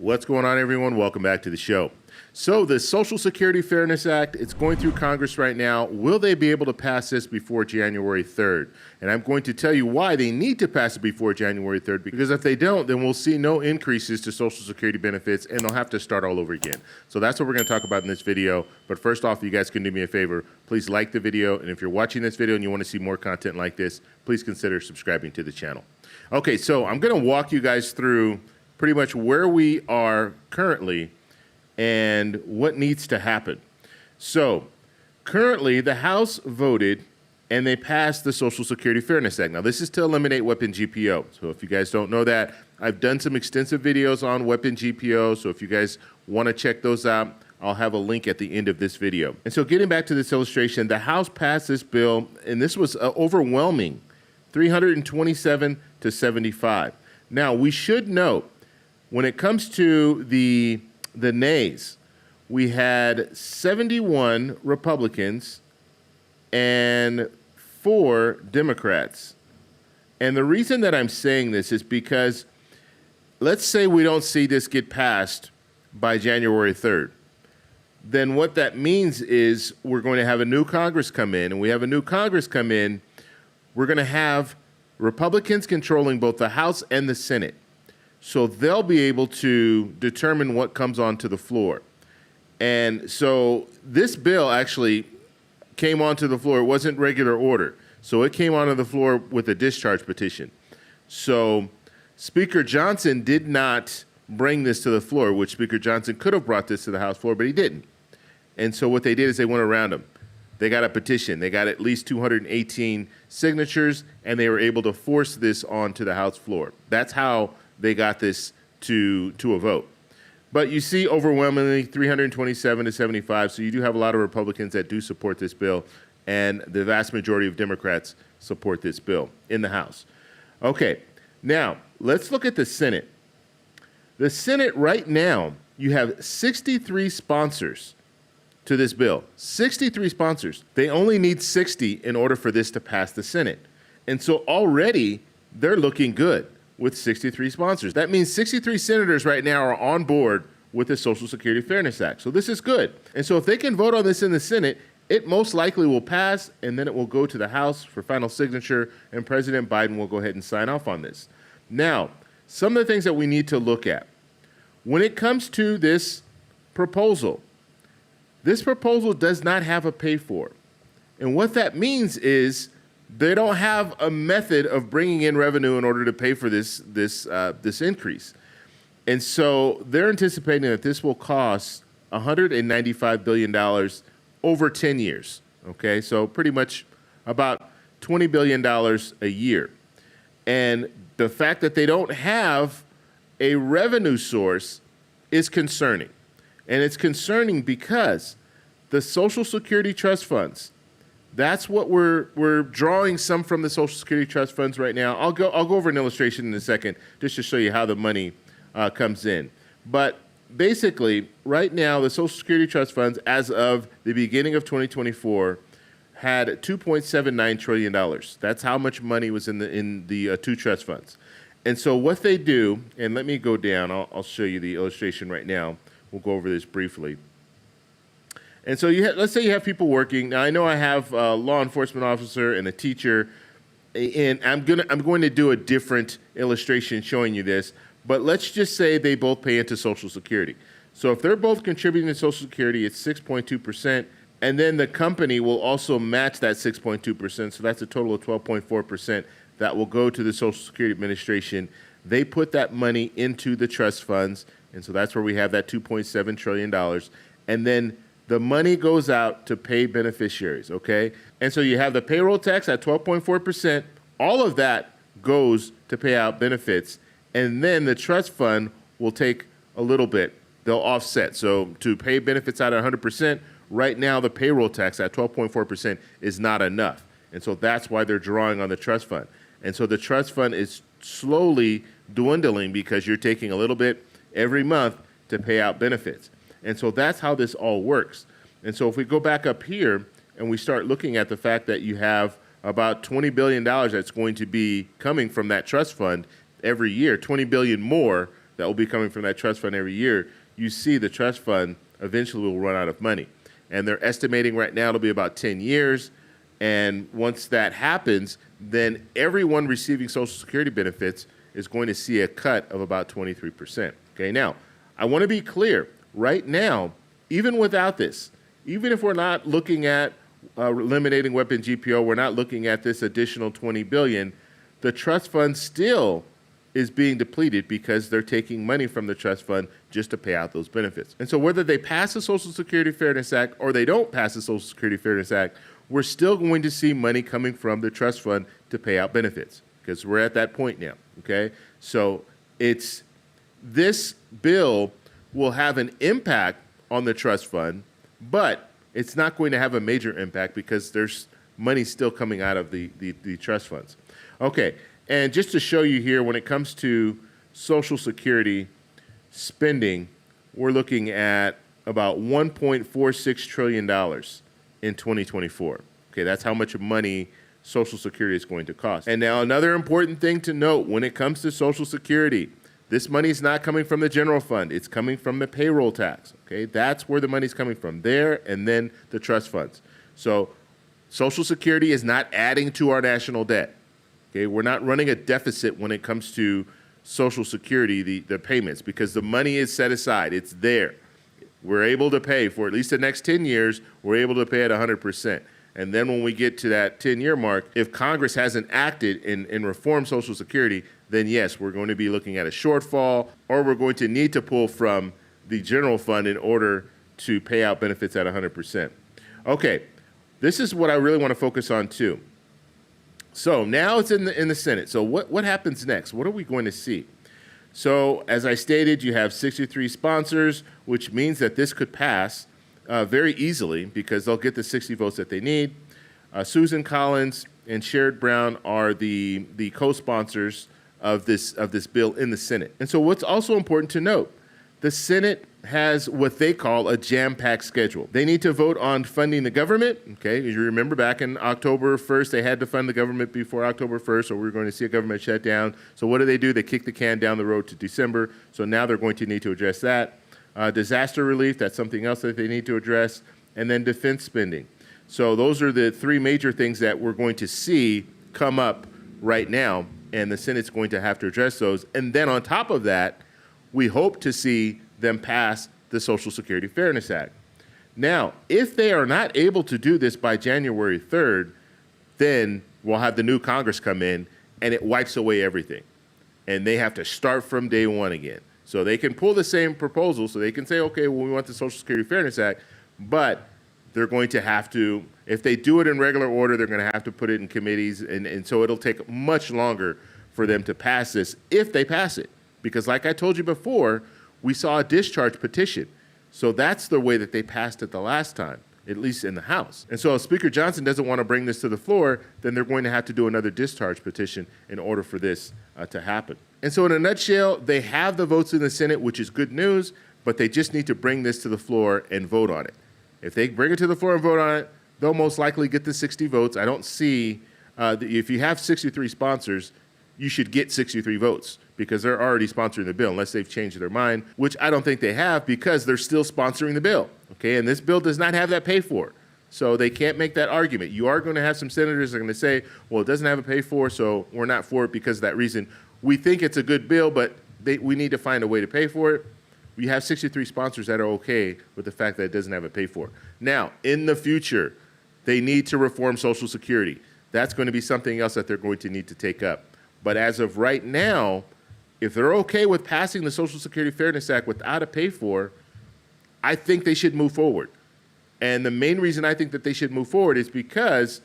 What's going on, everyone? Welcome back to the show. So the Social Security Fairness Act, it's going through Congress right now. Will they be able to pass this before January 3rd? And I'm going to tell you why they need to pass it before January 3rd, because if they don't, then we'll see no increases to Social Security benefits, and they'll have to start all over again. So that's what we're going to talk about in this video. But first off, you guys can do me a favor. Please like the video, and if you're watching this video and you want to see more content like this, please consider subscribing to the channel. Okay, so I'm going to walk you guys through pretty much where we are currently and what needs to happen. So currently the House voted and they passed the Social Security Fairness Act. Now this is to eliminate weapon GPO. So if you guys don't know that, I've done some extensive videos on weapon GPO. So if you guys want to check those out, I'll have a link at the end of this video. And so getting back to this illustration, the House passed this bill, and this was overwhelming, 327 to 75. Now we should note, when it comes to the nays, we had 71 Republicans and 4 Democrats. And the reason that I'm saying this is because let's say we don't see this get passed by January 3rd. Then what that means is we're going to have a new Congress come in, and we have a new Congress come in, we're going to have Republicans controlling both the House and the Senate. So they'll be able to determine what comes onto the floor. And so this bill actually came onto the floor. It wasn't regular order. So it came onto the floor with a discharge petition. So Speaker Johnson did not bring this to the floor, which Speaker Johnson could have brought this to the House floor, but he didn't. And so what they did is they went around him. They got a petition. They got at least 218 signatures, and they were able to force this onto the House floor. That's how they got this to a vote. But you see overwhelmingly 327 to 75, so you do have a lot of Republicans that do support this bill, and the vast majority of Democrats support this bill in the House. Okay, now let's look at the Senate. The Senate right now, you have 63 sponsors to this bill. 63 sponsors. They only need 60 in order for this to pass the Senate. And so already they're looking good with 63 sponsors. That means 63 senators right now are on board with the Social Security Fairness Act. So this is good. And so if they can vote on this in the Senate, it most likely will pass, and then it will go to the House for final signature, and President Biden will go ahead and sign off on this. Now, some of the things that we need to look at. When it comes to this proposal does not have a pay for. And what that means is they don't have a method of bringing in revenue in order to pay for this increase. And so they're anticipating that this will cost $195 billion over 10 years. Okay, so pretty much about $20 billion a year. And the fact that they don't have a revenue source is concerning. And it's concerning because the Social Security trust funds, that's what we're drawing some from the Social Security trust funds right now. I'll go over an illustration in a second just to show you how the money comes in. But basically, right now, the Social Security trust funds, as of the beginning of 2024, had $2.79 trillion. That's how much money was in the two trust funds. And so what they do, and let me go down. I'll show you the illustration right now. We'll go over this briefly. And so let's say you have people working. Now I know I have a law enforcement officer and a teacher, and I'm going to do a different illustration showing you this. But let's just say they both pay into Social Security. So if they're both contributing to Social Security, it's 6.2%, and then the company will also match that 6.2%. So that's a total of 12.4% that will go to the Social Security Administration. They put that money into the trust funds, and so that's where we have that $2.7 trillion. And then the money goes out to pay beneficiaries, okay? And so you have the payroll tax at 12.4%. All of that goes to pay out benefits. And then the trust fund will take a little bit. They'll offset. So to pay benefits out at 100%, right now the payroll tax at 12.4% is not enough. And so that's why they're drawing on the trust fund. And so the trust fund is slowly dwindling because you're taking a little bit every month to pay out benefits. And so that's how this all works. And so if we go back up here and we start looking at the fact that you have about $20 billion that's going to be coming from that trust fund every year, $20 billion more that will be coming from that trust fund every year, you see the trust fund eventually will run out of money. And they're estimating right now it'll be about 10 years. And once that happens, then everyone receiving Social Security benefits is going to see a cut of about 23%. Okay, now, I want to be clear. Right now, even without this, even if we're not looking at eliminating weapon GPO, we're not looking at this additional $20 billion, the trust fund still is being depleted because they're taking money from the trust fund just to pay out those benefits. And so whether they pass the Social Security Fairness Act or they don't pass the Social Security Fairness Act, we're still going to see money coming from the trust fund to pay out benefits because we're at that point now, okay? So this bill will have an impact on the trust fund, but it's not going to have a major impact because there's money still coming out of the trust funds. Okay, and just to show you here, when it comes to Social Security spending, we're looking at about $1.46 trillion in 2024. Okay, that's how much money Social Security is going to cost. And now another important thing to note when it comes to Social Security, this money is not coming from the general fund. It's coming from the payroll tax. Okay, that's where the money's coming from, there and then the trust funds. So Social Security is not adding to our national debt. Okay, we're not running a deficit when it comes to Social Security, the payments, because the money is set aside. It's there. We're able to pay for at least the next 10 years. We're able to pay at 100%. And then when we get to that 10-year mark, if Congress hasn't acted and reformed Social Security, then yes, we're going to be looking at a shortfall, or we're going to need to pull from the general fund in order to pay out benefits at 100%. Okay, this is what I really want to focus on too. So now it's in the Senate. So what happens next? What are we going to see? So as I stated, you have 63 sponsors, which means that this could pass very easily because they'll get the 60 votes that they need. Susan Collins and Sherrod Brown are the co-sponsors of this bill in the Senate. And so what's also important to note, the Senate has what they call a jam-packed schedule. They need to vote on funding the government. Okay, as you remember back in October 1st, they had to fund the government before October 1st, so we're going to see a government shutdown. So what do? They kick the can down the road to December. So now they're going to need to address that. Disaster relief, that's something else that they need to address. And then defense spending. So those are the three major things that we're going to see come up right now, and the Senate's going to have to address those. And then on top of that, we hope to see them pass the Social Security Fairness Act. Now, if they are not able to do this by January 3rd, then we'll have the new Congress come in and it wipes away everything. And they have to start from day one again. So they can pull the same proposal, so they can say, okay, well, we want the Social Security Fairness Act, but they're going to have to, if they do it in regular order, they're going to have to put it in committees, and so it'll take much longer for them to pass this if they pass it. Because like I told you before, we saw a discharge petition. So that's the way that they passed it the last time, at least in the House. And so if Speaker Johnson doesn't want to bring this to the floor, then they're going to have to do another discharge petition in order for this to happen. And so in a nutshell, they have the votes in the Senate, which is good news, but they just need to bring this to the floor and vote on it. If they bring it to the floor and vote on it, they'll most likely get the 60 votes. I don't see, if you have 63 sponsors, you should get 63 votes because they're already sponsoring the bill unless they've changed their mind, which I don't think they have because they're still sponsoring the bill, okay? And this bill does not have that pay for. So they can't make that argument. You are going to have some senators that are going to say, well, it doesn't have a pay for, so we're not for it because of that reason. We think it's a good bill, but we need to find a way to pay for it. We have 63 sponsors that are okay with the fact that it doesn't have a pay for. Now, in the future, they need to reform Social Security. That's going to be something else that they're going to need to take up. But as of right now, if they're okay with passing the Social Security Fairness Act without a pay for, I think they should move forward. And the main reason I think that they should move forward is because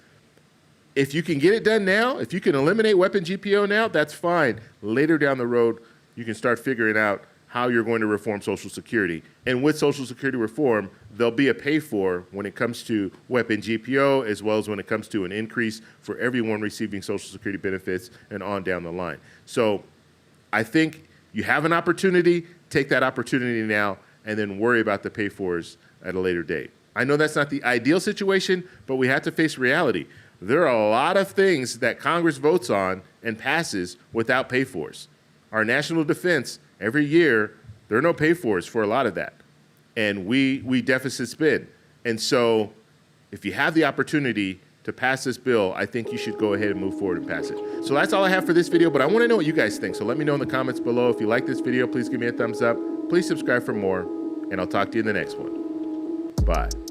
if you can get it done now, if you can eliminate weapon GPO now, that's fine. Later down the road, you can start figuring out how you're going to reform Social Security. And with Social Security reform, there'll be a pay for when it comes to weapon GPO, as well as when it comes to an increase for everyone receiving Social Security benefits and on down the line. So I think you have an opportunity, take that opportunity now, and then worry about the pay fors at a later date. I know that's not the ideal situation, but we have to face reality. There are a lot of things that Congress votes on and passes without pay fors. Our national defense Every year, there are no pay-fors for a lot of that. And we deficit spend. And so if you have the opportunity to pass this bill, I think you should go ahead and move forward and pass it. So that's all I have for this video, but I want to know what you guys think. So let me know in the comments below. If you like this video, please give me a thumbs up. Please subscribe for more, and I'll talk to you in the next one. Bye.